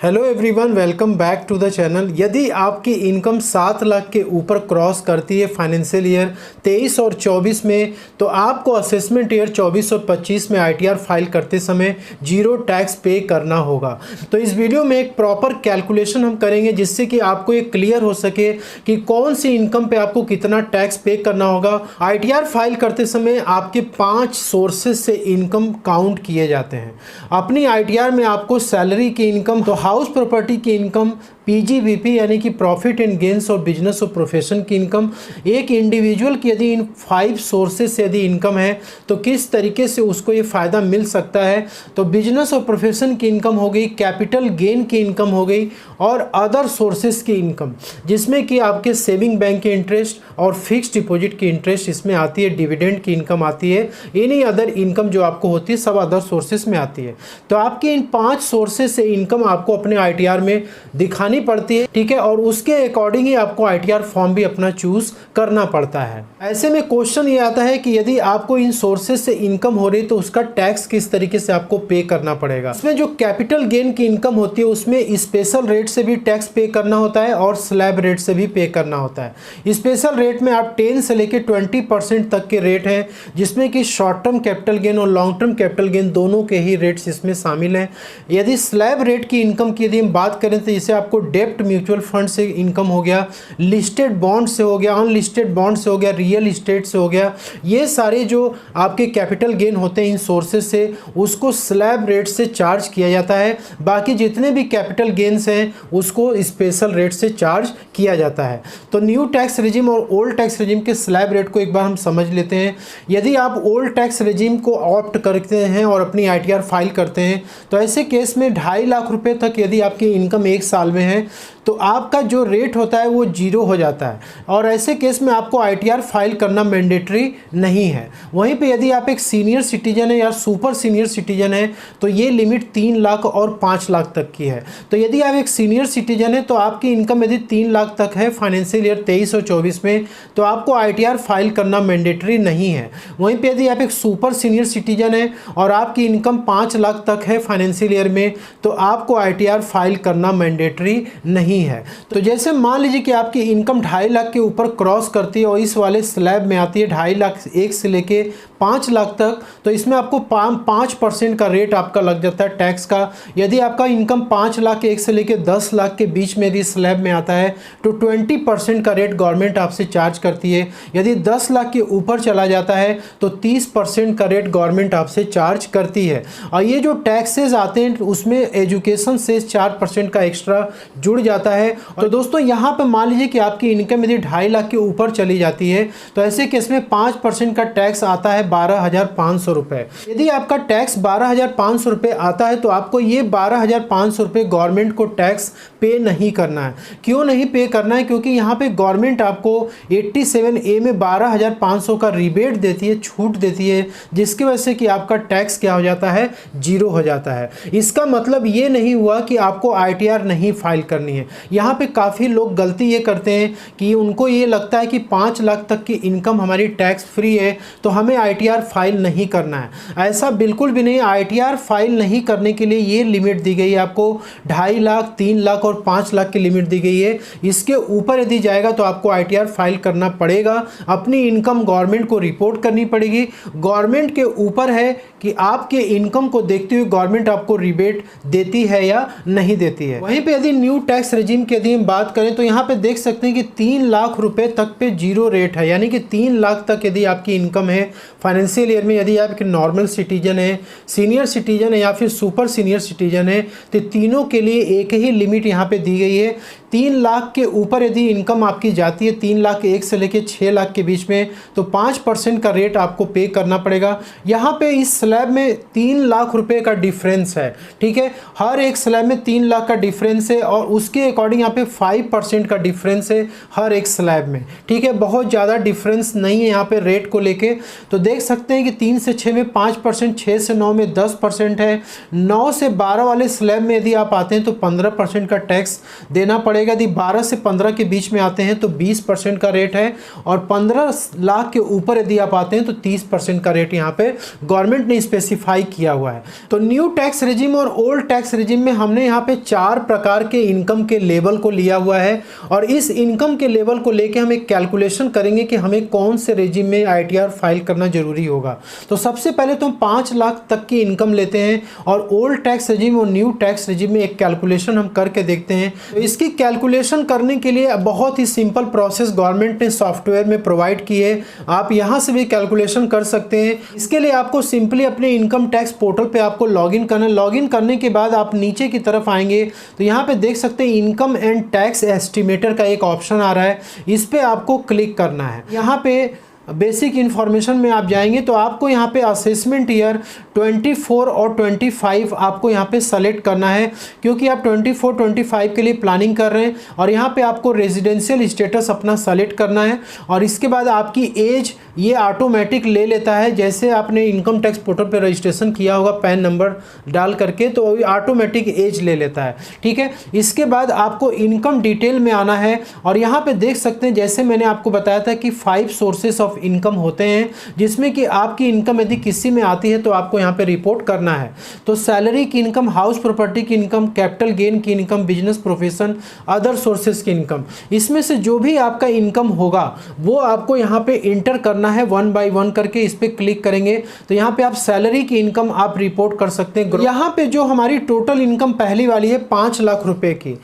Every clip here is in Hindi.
Hello everyone, welcome back to the channel. यदि आपकी इनकम 7 लाख के ऊपर क्रॉस करती है फाइनेंशियल ईयर 23 और 24 में, तो आपको असेसमेंट ईयर 24 और 25 में आईटीआर फाइल करते समय जीरो टैक्स पे करना होगा। तो इस वीडियो में एक प्रॉपर कैलकुलेशन हम करेंगे जिससे कि आपको ये क्लियर हो सके कि कौन सी इनकम पे आपको कितना टैक्स पे करना होगा। आईटीआर फाइल करते समय आपके 5 सोर्सेज से इनकम काउंट किए जाते हैं। अपनी आईटीआर में आपको सैलरी की इनकम, तो हाउस प्रॉपर्टी की इनकम, पीजीबीपी यानी कि प्रॉफिट एंड गेन्स और बिजनेस और प्रोफेशन की इनकम, एक इंडिविजुअल की यदि इन 5 सोर्सेज से यदि इनकम है तो किस तरीके से उसको ये फ़ायदा मिल सकता है। तो बिजनेस और प्रोफेशन की इनकम हो गई, कैपिटल गेन की इनकम हो गई और अदर सोर्सेज की इनकम, जिसमें कि आपके सेविंग बैंक के इंटरेस्ट और फिक्स डिपॉजिट की इंटरेस्ट इसमें आती है, डिविडेंड की इनकम आती है, एनी अदर इनकम जो आपको होती है सब अदर सोर्सेज में आती है। तो आपके इन 5 सोर्सेज से इनकम आपको अपने आईटीआर में दिखानी पड़ती है, ठीक है, और उसके अकॉर्डिंग ही आपको आईटीआर फॉर्म भी अपना चूज करना पड़ता है। ऐसे में क्वेश्चन ये आता है कि यदि आपको इन सोर्सेज से इनकम हो रही तो उसका टैक्स किस तरीके से आपको पे करना पड़ेगा। इसमें जो कैपिटल गेन की इनकम होती है उसमें स्पेशल रेट से भी टैक्स पे करना होता है और स्लैब रेट से भी पे करना होता है। स्पेशल रेट में आप 10 से लेकर 20% तक के रेट हैं, जिसमें कि शॉर्ट टर्म कैपिटल गेन और लॉन्ग टर्म कैपिटल गेन दोनों के ही रेट्स इसमें शामिल हैं। यदि स्लैब रेट की इनकम की यदि हम बात करें तो इसे आपको डेप्ट म्यूचुअल फंड से इनकम हो गया, लिस्टेड बॉन्ड से हो गया, अनलिस्टेड बॉन्ड से हो गया, रियल इस्टेट से हो गया, ये सारे जो आपके कैपिटल गेन होते हैं इन सोर्सेज से उसको स्लैब रेट से चार्ज किया जाता है। बाकी जितने भी कैपिटल गेन्स हैं उसको स्पेशल रेट से चार्ज किया जाता है। तो न्यू टैक्स रिजिम और ओल्ड टैक्स रिजिम के स्लैब रेट को एक बार हम समझ लेते हैं। यदि आप ओल्ड टैक्स रिजिम को ऑप्ट करते हैं और अपनी आईटीआर फाइल करते हैं तो ऐसे केस में 2.5 लाख रुपए तक यदि आपकी इनकम 1 साल में है तो आपका जो रेट होता है वो जीरो हो जाता है और ऐसे केस में आपको आईटीआर फाइल करना मैंडेटरी नहीं है। वहीं पे यदि आप एक सीनियर सिटीजन है या सुपर सीनियर सिटीजन है तो ये लिमिट 3 लाख और 5 लाख तक की है। तो यदि आप एक सीनियर सिटीजन है तो आपकी इनकम यदि 3 लाख तक है फाइनेंशियल ईयर 23 और 24 में तो आपको आईटीआर फाइल करना मैंडेटरी नहीं है। वहीं पर यदि आप एक सुपर सीनियर सिटीजन है और आपकी इनकम 5 लाख तक है फाइनेंशियल ईयर में तो आपको आईटीआर फाइल करना मैंडेटरी नहीं है। तो जैसे मान लीजिए कि आपकी इनकम 2.5 लाख के ऊपर क्रॉस करती है और इस वाले स्लैब में आती है 2.5 लाख 1 से लेके 5 लाख तक, तो इसमें आपको 5% का रेट आपका लग जाता है टैक्स का। यदि आपका इनकम 5 लाख 1 से लेके 10 लाख के बीच में यदि स्लैब में आता है तो 20% का रेट गवर्नमेंट आपसे चार्ज करती है। यदि 10 लाख के ऊपर चला जाता है तो 30% का रेट गवर्नमेंट आपसे चार्ज करती है। और ये जो टैक्सेस आते हैं उसमें एजुकेशन से 4% का एक्स्ट्रा जुड़ जाता है। तो दोस्तों यहाँ पे मान लीजिए कि आपकी इनकम यदि 2.5 लाख के ऊपर चली जाती है तो ऐसे केस में 5% का टैक्स आता है 12,500 रुपये। यदि आपका टैक्स 12,500 रुपये आता है तो आपको ये 12,500 रुपये गवर्नमेंट को टैक्स पे नहीं करना है। क्यों नहीं पे करना है? क्योंकि यहाँ पे गवर्नमेंट आपको 87A में 12,500 का रिबेट देती है, छूट देती है, जिसकी वजह से कि आपका टैक्स क्या हो जाता है, जीरो हो जाता है। इसका मतलब ये नहीं हुआ कि आपको आईटीआर नहीं फाइल करनी है। यहाँ पे काफ़ी लोग गलती ये करते हैं कि उनको ये लगता है कि 5 लाख तक की इनकम हमारी टैक्स फ्री है तो हमें आईटीआर फाइल नहीं करना है। ऐसा बिल्कुल भी नहीं। आईटीआर फाइल नहीं करने के लिए ये लिमिट दी गई है आपको, 2.5 लाख, 3 लाख और 5 लाख की लिमिट दी गई है। इसके ऊपर यदि जाएगा तो आपको आईटीआर फाइल करना पड़ेगा, अपनी इनकम गवर्नमेंट को रिपोर्ट करनी पड़ेगी। गवर्नमेंट के ऊपर है कि आपके इनकम को देखते हुए गवर्नमेंट आपको रिबेट देती है या नहीं देती है। वहीं पे यदि न्यू टैक्स रेजिम की यदि हम बात करें तो यहाँ पे देख सकते हैं कि 3 लाख रुपए तक पे जीरो रेट है, यानी कि 3 लाख तक यदि आपकी इनकम है फाइनेंशियल ईयर में, यदि आप एक नॉर्मल सिटीजन है, सीनियर सिटीजन है या फिर सुपर सीनियर सिटीजन है, तो तीनों के लिए एक ही लिमिट यहाँ पे दी गई है। 3 लाख के ऊपर यदि इनकम आपकी जाती है 3 लाख 1 से लेके 6 लाख के बीच में तो 5% का रेट आपको पे करना पड़ेगा। यहाँ पे इस स्लैब में 3 लाख रुपए का डिफरेंस है, ठीक है, हर एक स्लैब में 3 लाख का डिफरेंस है और उसके अकॉर्डिंग यहाँ पे 5% का डिफरेंस है हर एक स्लैब में, ठीक है, बहुत ज़्यादा डिफरेंस नहीं है यहाँ पे रेट को लेके। तो देख सकते हैं कि 3 से 6 में 5%, 6 से 9 में 10% है, 9 से 12 वाले स्लैब में यदि आप आते हैं तो 15% का टैक्स देना पड़ेगा। यदि 12 से 15 के बीच में आते हैं तो 20% का रेट है, और 15 लाख के ऊपर यदि आप आते हैं तो 30% का रेट यहाँ पे गवर्नमेंट ने स्पेसिफाई किया हुआ है। तो न्यू टैक्स रेजिम और ओल्ड टैक्स रेजिम में हमने यहाँ पे 4 प्रकार के इनकम के लेवल को लिया हुआ है, और इस इनकम के लेवल को लेके हम एक कैलकुलेशन करेंगे कि हमें कौन से रेजिम में ITR फाइल करना जरूरी होगा। तो सबसे पहले तो हम 5 लाख तक की इनकम लेते हैं और ओल्ड टैक्स रेजिम और न्यू टैक्स रेजिम में एक कैलकुलेशन हम करके देखते हैं। तो इसकी कैलकुलेशन करने के लिए बहुत ही सिंपल प्रोसेस गवर्नमेंट ने सॉफ्टवेयर में प्रोवाइड की है, आप यहाँ से भी कैलकुलेशन कर सकते हैं। इसके लिए आपको सिंपली अपने इनकम टैक्स पोर्टल पे आपको लॉगिन करना है। लॉगिन करने के बाद आप नीचे की तरफ आएंगे तो यहाँ पे देख सकते हैं इनकम एंड टैक्स एस्टिमेटर का एक ऑप्शन आ रहा है, इस पे आपको क्लिक करना है। यहाँ पे बेसिक इन्फॉर्मेशन में आप जाएंगे तो आपको यहाँ पे असेसमेंट ईयर 24 और 25 आपको यहाँ पे सेलेक्ट करना है, क्योंकि आप 24-25 के लिए प्लानिंग कर रहे हैं। और यहाँ पे आपको रेजिडेंशियल स्टेटस अपना सेलेक्ट करना है, और इसके बाद आपकी एज ये ऑटोमेटिक ले लेता है। जैसे आपने इनकम टैक्स पोर्टल पे रजिस्ट्रेशन किया होगा पैन नंबर डाल करके, तो ऑटोमेटिक एज ले लेता है, ठीक है। इसके बाद आपको इनकम डिटेल में आना है, और यहाँ पे देख सकते हैं जैसे मैंने आपको बताया था कि 5 सोर्सेस ऑफ इनकम होते हैं, जिसमें कि आपकी इनकम यदि किसी में आती है तो आपको यहाँ पे रिपोर्ट करना है। तो सैलरी की इनकम, हाउस प्रॉपर्टी की इनकम, कैपिटल गेन की income, business profession, other sources की इनकम, इसमें से जो भी आपका इनकम होगा वो आपको यहाँ पे इंटर करना है 1 बाय 1 करके। इस पे क्लिक करेंगे तो यहाँ पे आप सैलरी की इनकम आप रिपोर्ट कर सकते हैं। यहाँ पे जो हमारी टोटल इनकम पहली वाली है 5 लाख रुपए की,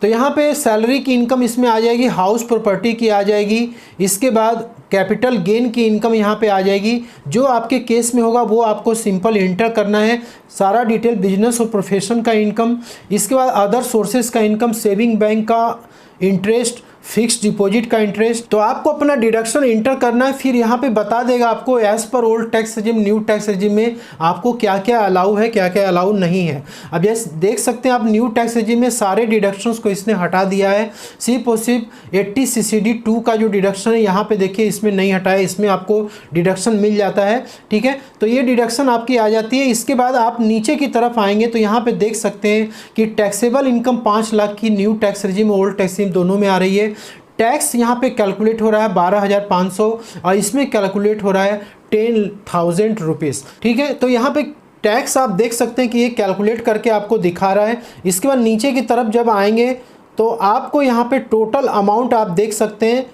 तो यहाँ पे सैलरी की इनकम इसमें आ जाएगी, हाउस प्रॉपर्टी की आ जाएगी, इसके बाद कैपिटल गेन की इनकम यहाँ पे आ जाएगी। जो आपके केस में होगा वो आपको सिंपल इंटर करना है, सारा डिटेल बिजनेस और प्रोफेशन का इनकम, इसके बाद अदर सोर्सेज का इनकम, सेविंग बैंक का इंटरेस्ट, फिक्स्ड डिपॉजिट का इंटरेस्ट। तो आपको अपना डिडक्शन इंटर करना है, फिर यहाँ पे बता देगा आपको एज पर old tax regime new tax regime में आपको क्या क्या अलाउ है, क्या क्या अलाउ नहीं है। अब ये देख सकते हैं आप न्यू टैक्स रेजिम में सारे डिडक्शंस को इसने हटा दिया है, सिर्फ और सिर्फ 80 CCD 2 का जो डिडक्शन है यहाँ पे देखिए इसमें नहीं हटाया, इसमें आपको डिडक्शन मिल जाता है, ठीक है। तो ये डिडक्शन आपकी आ जाती है। इसके बाद आप नीचे की तरफ आएंगे तो यहाँ पे देख सकते हैं कि टैक्सेबल इनकम 5 लाख की new tax regime old tax regime दोनों में आ रही है। टैक्स यहाँ पे कैलकुलेट हो रहा है 12,500 और इसमें कैलकुलेट हो रहा है 10,000 रुपीज़, ठीक है। तो यहाँ पे टैक्स आप देख सकते हैं कि ये कैलकुलेट करके आपको दिखा रहा है। इसके बाद नीचे की तरफ जब आएंगे तो आपको यहाँ पे टोटल अमाउंट आप देख सकते हैं,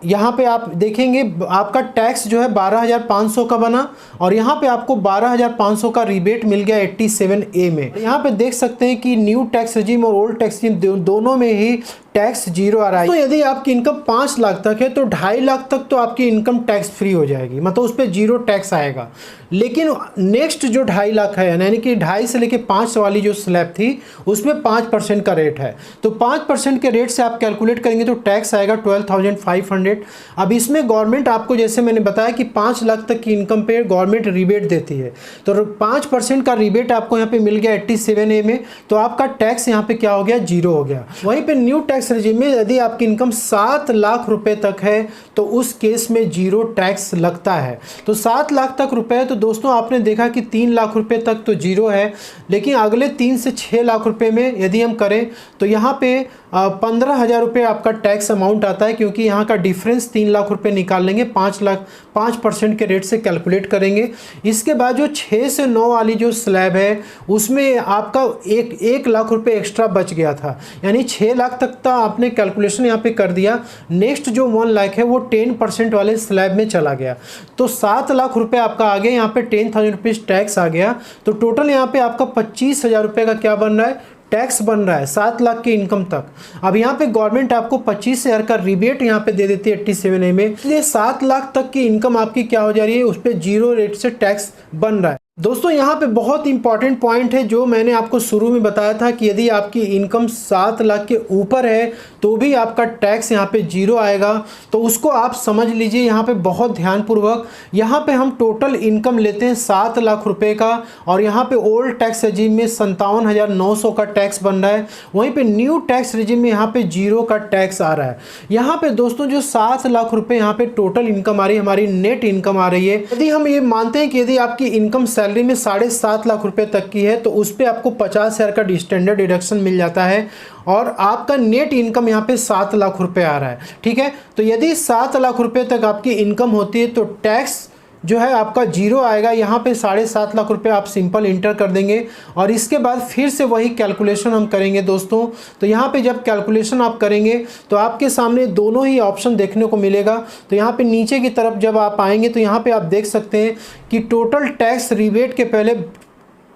यहाँ पे आप देखेंगे आपका टैक्स जो है 12,500 का बना, और यहाँ पे आपको 12,500 का रिबेट मिल गया 87A में। यहाँ पे देख सकते हैं कि न्यू टैक्स रेजिम और ओल्ड टैक्स रेजिम दोनों में ही टैक्स 0 आ रहा है। तो यदि आपकी इनकम 5 लाख तक है तो 2.5 लाख तक तो आपकी इनकम टैक्स फ्री हो जाएगी, मतलब उस पर 0 टैक्स आएगा। लेकिन नेक्स्ट जो 2.5 लाख है, यानी कि 2.5 से लेके 5 वाली जो स्लैब थी उसमें 5% का रेट है, तो 5% के रेट से आप कैलकुलेट करेंगे तो टैक्स आएगा 12,500। अब इसमें गवर्नमेंट आपको, जैसे मैंने बताया कि 5 लाख तक की इनकम पे गवर्नमेंट रिबेट देती है, तो 5% का रिबेट आपको यहाँ पे मिल गया 87A में, तो आपका टैक्स यहाँ पे क्या हो गया, 0 हो गया। वहीं पे न्यू टैक्स रेजिम में यदि आपकी इनकम 7 लाख रुपए तक है तो उस केस में 0 टैक्स लगता है। तो 7 लाख तक रुपए, तो दोस्तों आपने देखा कि 3 लाख रुपए तक तो 0 है, लेकिन अगले 3 से 6 लाख रुपए में यदि हम करें तो यहाँ पे 15,000 रुपये आपका टैक्स अमाउंट आता है, क्योंकि यहाँ का डिफरेंस 3 लाख रुपए निकाल लेंगे, 5% के रेट से कैलकुलेट करेंगे। इसके बाद जो 6 से 9 वाली जो स्लैब है उसमें आपका 1 लाख रुपए एक्स्ट्रा बच गया था, यानी 6 लाख तक का आपने कैलकुलेशन यहाँ पे कर दिया। नेक्स्ट जो 1 लाख है वो 10% वाले स्लैब में चला गया, तो 7 लाख रुपए आपका आ गया, यहाँ पे 10,000 रुपीज़ टैक्स आ गया। तो टोटल यहाँ पे आपका 25,000 रुपये का क्या बन रहा है, टैक्स बन रहा है 7 लाख की इनकम तक। अब यहाँ पे गवर्नमेंट आपको 25,000 का रिबेट यहाँ पे दे देती है 87A में, इसलिए 7 लाख तक की इनकम आपकी क्या हो जा रही है, उस पर 0 रेट से टैक्स बन रहा है। दोस्तों यहाँ पे बहुत इंपॉर्टेंट पॉइंट है जो मैंने आपको शुरू में बताया था कि यदि आपकी इनकम 7 लाख के ऊपर है तो भी आपका टैक्स यहाँ पे 0 आएगा, तो उसको आप समझ लीजिए यहाँ पे बहुत ध्यानपूर्वक। यहाँ पे हम टोटल इनकम लेते हैं 7 लाख रुपए का, और यहाँ पे ओल्ड टैक्स रेजिम में 57,900 का टैक्स बन रहा है, वहीं पे न्यू टैक्स रेजिम में यहाँ पे 0 का टैक्स आ रहा है। यहाँ पे दोस्तों जो 7 लाख रुपए यहाँ पे टोटल इनकम आ रही है, हमारी नेट इनकम आ रही है। यदि हम ये मानते हैं कि यदि आपकी इनकम सैलरी में 7.5 लाख रुपए तक की है तो उस पर आपको 50,000 का स्टैंडर्ड डिडक्शन मिल जाता है और आपका नेट इनकम यहाँ पे 7 लाख रुपए आ रहा है। ठीक है, तो यदि 7 लाख रुपए तक आपकी इनकम होती है तो टैक्स जो है आपका जीरो आएगा। यहाँ पे 7.5 लाख रुपए आप सिंपल इंटर कर देंगे और इसके बाद फिर से वही कैलकुलेशन हम करेंगे दोस्तों। तो यहाँ पे जब कैलकुलेशन आप करेंगे तो आपके सामने दोनों ही ऑप्शन देखने को मिलेगा। तो यहाँ पे नीचे की तरफ जब आप आएंगे तो यहाँ पे आप देख सकते हैं कि टोटल टैक्स रिबेट के पहले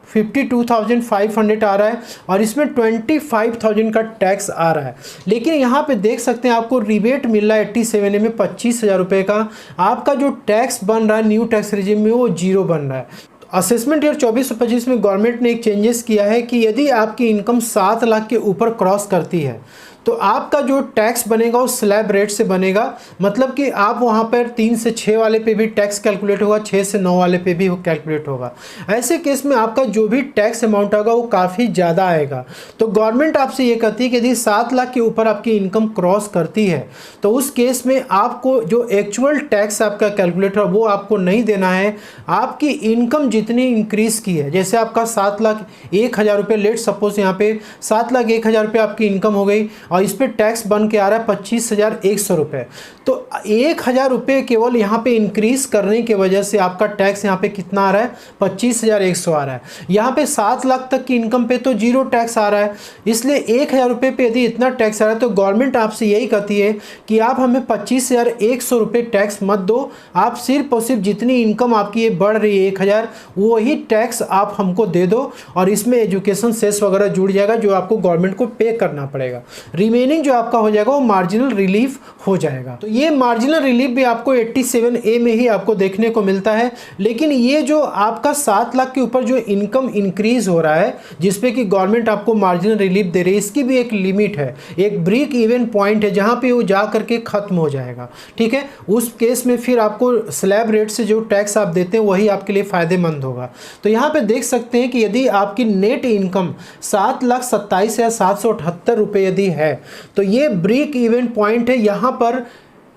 52,500 आ रहा है और इसमें 25,000 का टैक्स आ रहा है। लेकिन यहाँ पे देख सकते हैं आपको रिबेट मिल रहा है 87A में 25,000 रुपये का। आपका जो टैक्स बन रहा है न्यू टैक्स रिजिम में वो जीरो बन रहा है। असेसमेंट ईयर 24-25 में गवर्नमेंट ने एक चेंजेस किया है कि यदि आपकी इनकम 7 लाख के ऊपर क्रॉस करती है तो आपका जो टैक्स बनेगा वो स्लैब रेट से बनेगा। मतलब कि आप वहाँ पर 3 से 6 वाले पे भी टैक्स कैलकुलेट होगा, 6 से 9 वाले पे भी कैलकुलेट होगा। ऐसे केस में आपका जो भी टैक्स अमाउंट होगा वो काफ़ी ज़्यादा आएगा। तो गवर्नमेंट आपसे ये कहती है कि यदि 7 लाख के ऊपर आपकी इनकम क्रॉस करती है तो उस केस में आपको जो एक्चुअल टैक्स आपका कैलकुलेट है वो आपको नहीं देना है। आपकी इनकम जितनी इंक्रीज़ की है, जैसे आपका 7,01,000 रुपये, लेट सपोज यहाँ पे 7,01,000 रुपये आपकी इनकम हो गई और इस पर टैक्स बन के आ रहा है 25,100 रुपये। तो 1,000 रुपये केवल यहाँ पे इंक्रीज करने की वजह से आपका टैक्स यहाँ पे कितना आ रहा है, 25,100 आ रहा है। यहाँ पे 7 लाख तक की इनकम पे तो जीरो टैक्स आ रहा है। इसलिए 1,000 रुपये पे यदि इतना टैक्स आ रहा है तो गवर्नमेंट आपसे यही कहती है कि आप हमें 25,100 रुपये टैक्स मत दो। आप सिर्फ और सिर्फ जितनी इनकम आपकी ये बढ़ रही है 1,000, वही टैक्स आप हमको दे दो और इसमें एजुकेशन सेस वगैरह जुड़ जाएगा जो आपको गवर्नमेंट को पे करना पड़ेगा। रिमेनिंग जो आपका हो जाएगा वो मार्जिनल रिलीफ हो जाएगा। तो ये मार्जिनल रिलीफ भी आपको 87A में ही आपको देखने को मिलता है। लेकिन ये जो आपका 7 लाख के ऊपर जो इनकम इंक्रीज हो रहा है जिसपे कि गवर्नमेंट आपको मार्जिनल रिलीफ दे रही है, इसकी भी एक लिमिट है, एक ब्रेक इवन पॉइंट है जहां पे वो जा करके खत्म हो जाएगा। ठीक है, उस केस में फिर आपको स्लैब रेट से जो टैक्स आप देते हैं वही आपके लिए फायदेमंद होगा। तो यहाँ पे देख सकते हैं कि यदि आपकी नेट इनकम 7,27,778 रुपये यदि है तो ये ब्रेक इवन पॉइंट है। यहाँ पर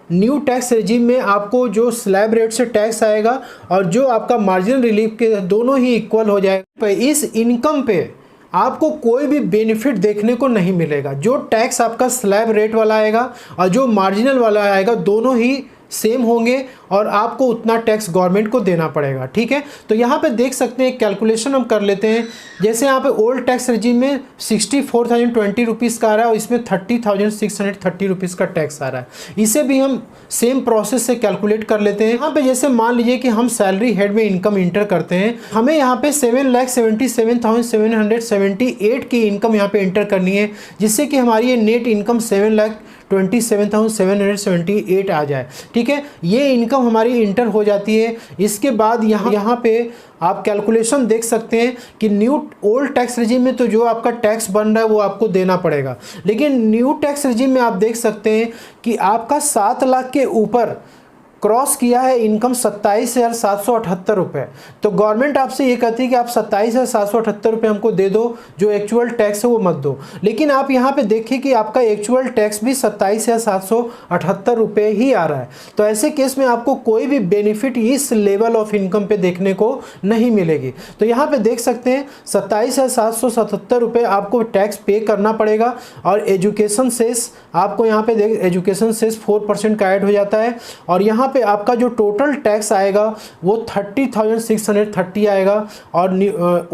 न्यू टैक्स रेजिम में आपको जो स्लैब रेट से टैक्स आएगा और जो आपका मार्जिनल रिलीफ के दोनों ही इक्वल हो जाएगा। इस इनकम पे आपको कोई भी बेनिफिट देखने को नहीं मिलेगा। जो टैक्स आपका स्लैब रेट वाला आएगा और जो मार्जिनल वाला आएगा दोनों ही सेम होंगे और आपको उतना टैक्स गवर्नमेंट को देना पड़ेगा। ठीक है, तो यहाँ पे देख सकते हैं कैलकुलेशन हम कर लेते हैं। जैसे यहाँ पे ओल्ड टैक्स रेजिम में 64,020 रुपीज़ का आ रहा है और इसमें 30,630 रुपीज़ का टैक्स आ रहा है। इसे भी हम सेम प्रोसेस से कैलकुलेट कर लेते हैं। यहाँ पे जैसे मान लीजिए कि हम सैलरी हेड में इनकम इंटर करते हैं, हमें यहाँ पे 7,77,778 की इनकम यहाँ पे इंटर करनी है जिससे कि हमारी ये नेट इनकम 7,27,778 आ जाए। ठीक है, ये इनकम हमारी इंटर हो जाती है। इसके बाद यहाँ पे आप कैलकुलेशन देख सकते हैं कि न्यू ओल्ड टैक्स रेजिम में तो जो आपका टैक्स बन रहा है वो आपको देना पड़ेगा, लेकिन न्यू टैक्स रेजिम में आप देख सकते हैं कि आपका 7 लाख के ऊपर क्रॉस किया है इनकम 27,778 रुपये। तो गवर्नमेंट आपसे ये कहती है कि आप 27,778 रुपये हमको दे दो, जो एक्चुअल टैक्स है वो मत दो। लेकिन आप यहाँ पे देखिए कि आपका एक्चुअल टैक्स भी 27,778 रुपये ही आ रहा है। तो ऐसे केस में आपको कोई भी बेनिफिट इस लेवल ऑफ इनकम पे देखने को नहीं मिलेगी। तो यहाँ पे देख सकते हैं 27,777 रुपये आपको टैक्स पे करना पड़ेगा और एजुकेशन सेस आपको यहाँ पे देख एजुकेशन सेस 4% का ऐड हो जाता है और यहाँ पे आपका जो टोटल टैक्स आएगा वो 30,630 आएगा और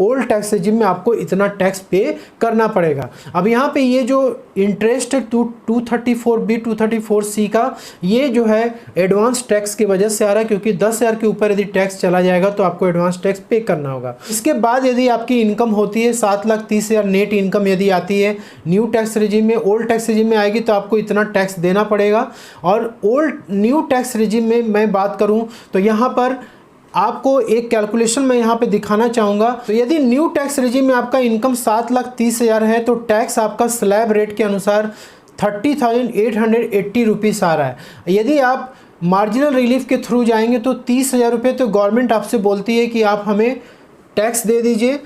ओल्ड टैक्स रेजिम में आपको इतना टैक्स पे करना पड़ेगा। अब यहाँ पे ये जो इंटरेस्ट 234B 234C का ये जो है एडवांस टैक्स की वजह से आ रहा है, क्योंकि 10,000 के ऊपर यदि टैक्स चला जाएगा तो आपको एडवांस टैक्स पे करना होगा। इसके बाद यदि आपकी इनकम होती है 7,30,000 नेट इनकम यदि आती है न्यू टैक्स रेजिम में, ओल्ड टैक्स रेजिम में आएगी तो आपको इतना टैक्स देना पड़ेगा। और न्यू टैक्स रेजिम में मैं बात करूं तो यहाँ पर आपको एक कैलकुलेशन मैं यहाँ पे दिखाना चाहूँगा। तो यदि न्यू टैक्स रेजिम में आपका इनकम 7,30,000 है तो टैक्स आपका स्लैब रेट के अनुसार 30,880 रुपीज़ आ रहा है। यदि आप मार्जिनल रिलीफ के थ्रू जाएंगे तो 30,000 रुपये तो गवर्नमेंट आपसे बोलती है कि आप हमें टैक्स दे दीजिए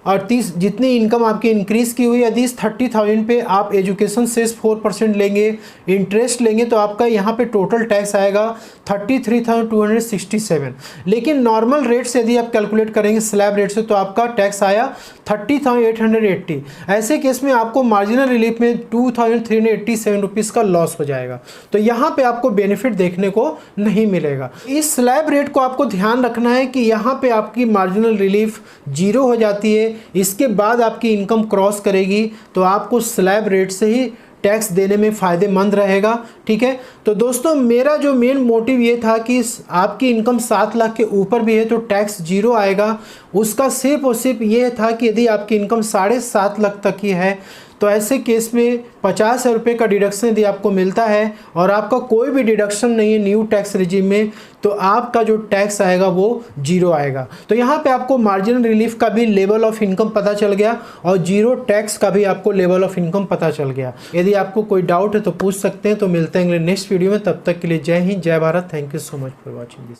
और 30 जितनी इनकम आपकी इंक्रीज़ की हुई, यदि इस 30,000 पे आप एजुकेशन सेस 4% लेंगे, इंटरेस्ट लेंगे, तो आपका यहाँ पे टोटल टैक्स आएगा 33,267। लेकिन नॉर्मल रेट से यदि आप कैलकुलेट करेंगे स्लैब रेट से, तो आपका टैक्स आया 30,880। ऐसे केस में आपको मार्जिनल रिलीफ में 2,387 रुपीज़ का लॉस हो जाएगा। तो यहाँ पे आपको बेनिफिट देखने को नहीं मिलेगा। इस स्लैब रेट को आपको ध्यान रखना है कि यहाँ पे आपकी मार्जिनल रिलीफ 0 हो जाती है, इसके बाद आपकी इनकम क्रॉस करेगी तो आपको स्लैब रेट से ही टैक्स देने में फ़ायदेमंद रहेगा। ठीक है, तो दोस्तों मेरा जो मेन मोटिव ये था कि आपकी इनकम 7 लाख के ऊपर भी है तो टैक्स 0 आएगा। उसका सिर्फ और सिर्फ ये था कि यदि आपकी इनकम 7.5 लाख तक की है तो ऐसे केस में 50,000 रुपये का डिडक्शन यदि आपको मिलता है और आपका कोई भी डिडक्शन नहीं है न्यू टैक्स रिजीम में, तो आपका जो टैक्स आएगा वो 0 आएगा। तो यहाँ पे आपको मार्जिनल रिलीफ का भी लेवल ऑफ इनकम पता चल गया और 0 टैक्स का भी आपको लेवल ऑफ इनकम पता चल गया। यदि आपको कोई डाउट है तो पूछ सकते हैं। तो मिलते हैं अगले नेक्स्ट वीडियो में, तब तक के लिए जय हिंद, जय Bharat. Thank you so much for watching this.